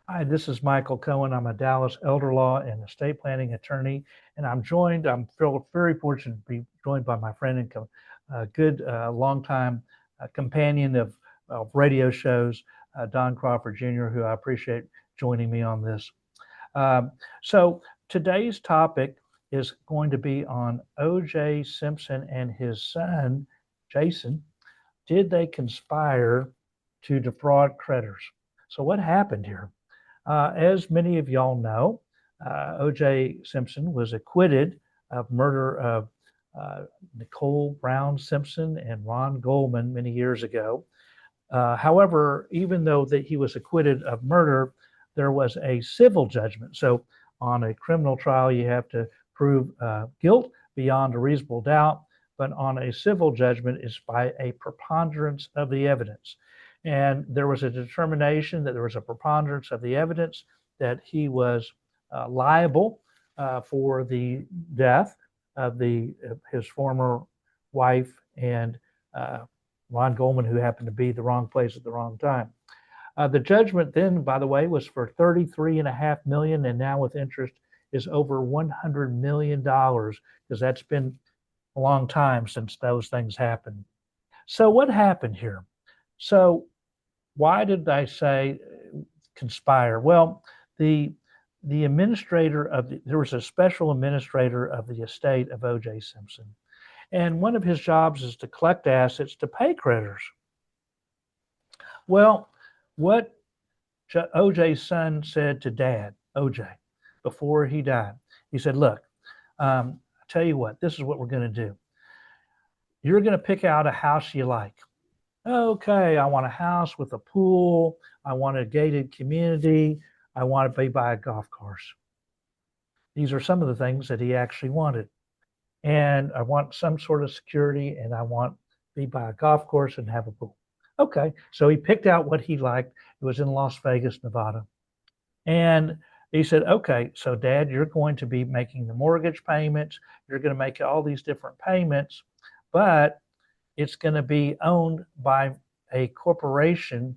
Hi, this is Michael Cohen. I'm a Dallas elder law and estate planning attorney, and I'm feel very fortunate to be joined by my friend and good longtime companion of radio shows, Don Crawford Jr., who I appreciate joining me on this. So today's topic is going to be on O.J. Simpson and his son, Jason. Did they conspire to defraud creditors? So what happened here? As many of y'all know, O.J. Simpson was acquitted of murder of Nicole Brown Simpson and Ron Goldman many years ago. However, even though that he was acquitted of murder, there was a civil judgment. So on a criminal trial, you have to prove guilt beyond a reasonable doubt, but on a civil judgment, it's by a preponderance of the evidence. And there was a determination that there was a preponderance of the evidence that he was liable for the death of his former wife and Ron Goldman, who happened to be the wrong place at the wrong time. The judgment then, by the way, was for $33.5 million, and now with interest is over $100 million because that's been a long time since those things happened. So what happened here? So why did I say conspire? Well, the administrator there was a special administrator of the estate of O.J. Simpson, and one of his jobs is to collect assets to pay creditors. Well, what O.J.'s son said to Dad, O.J., before he died, he said, "Look, I tell you what, this is what we're going to do. You're going to pick out a house you like. Okay, I want a house with a pool. I want a gated community. I want to be by a golf course." These are some of the things that he actually wanted. And I want some sort of security, and I want to be by a golf course and have a pool. Okay, so he picked out what he liked. It was in Las Vegas, Nevada. And he said, okay, so Dad, you're going to be making the mortgage payments. You're going to make all these different payments, but it's going to be owned by a corporation,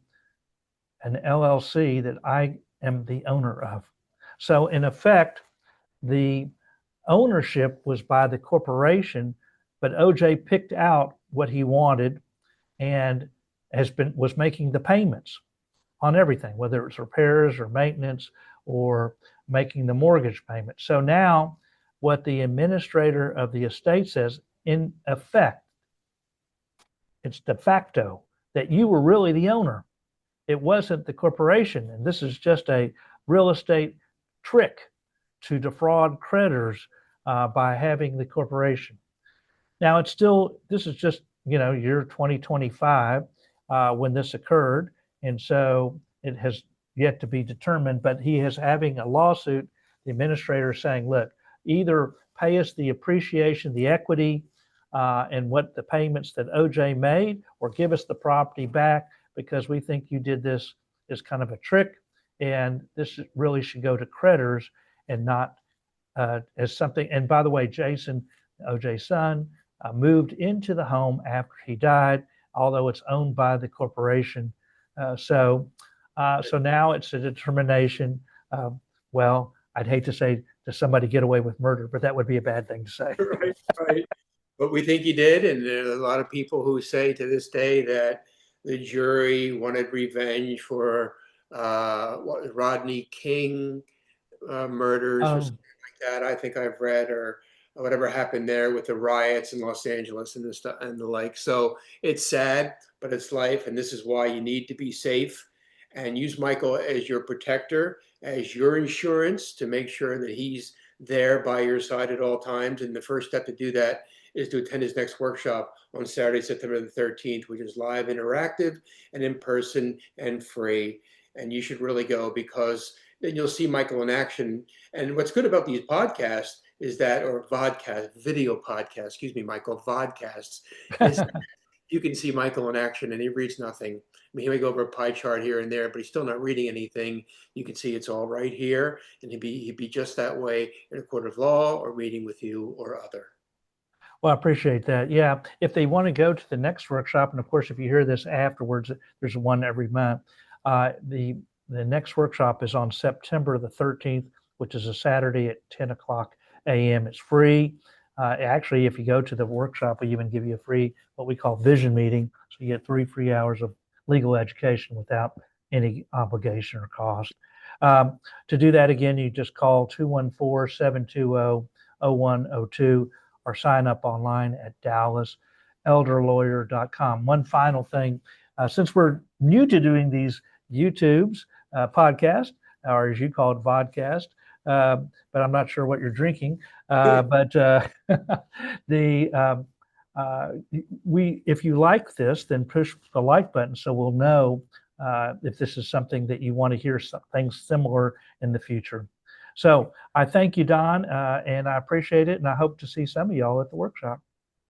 an LLC that I am the owner of. So in effect, the ownership was by the corporation, but OJ picked out what he wanted and was making the payments on everything, whether it's repairs or maintenance or making the mortgage payment. So now what the administrator of the estate says, in effect, it's de facto that you were really the owner. It wasn't the corporation. And this is just a real estate trick to defraud creditors by having the corporation. Now, this is just, year 2025 when this occurred. And so it has yet to be determined, but he is having a lawsuit, the administrator saying, look, either pay us the appreciation, the equity, and what the payments that OJ made, or give us the property back because we think you did this as kind of a trick. And this really should go to creditors and not as something. And by the way, Jason, OJ's son, moved into the home after he died, although it's owned by the corporation. So now it's a determination. Well, I'd hate to say to somebody get away with murder, but that would be a bad thing to say. Right, right. But we think he did, and there are a lot of people who say to this day that the jury wanted revenge for Rodney King murders or something like that. I think I've read, or whatever happened there with the riots in Los Angeles and the stuff and the like. So it's sad, but it's life, and this is why you need to be safe and use Michael as your protector, as your insurance, to make sure that he's there by your side at all times. And the first step to do that is to attend his next workshop on Saturday, September the 13th, which is live, interactive, and in person and free. And you should really go, because then you'll see Michael in action. And what's good about these podcasts is that, or vodcast, video podcast, excuse me, Michael, vodcasts, is you can see Michael in action, and he reads nothing. I mean, he may go over a pie chart here and there, but he's still not reading anything. You can see it's all right here, and he'd be just that way in a court of law or meeting with you or other. Well, I appreciate that. Yeah. If they want to go to the next workshop, and of course, if you hear this afterwards, there's one every month. The The next workshop is on September the 13th, which is a Saturday at 10 o'clock a.m. It's free. Actually, if you go to the workshop, we even give you a free, what we call vision meeting. So you get 3 free hours of legal education without any obligation or cost. To do that, again, you just call 214-720-0102 or sign up online at dallaselderlawyer.com. One final thing, since we're new to doing these YouTubes, podcast, or as you call it, vodcast, but I'm not sure what you're drinking. But if you like this, then push the like button so we'll know if this is something that you want to hear things similar in the future. So I thank you, Don, and I appreciate it, and I hope to see some of y'all at the workshop.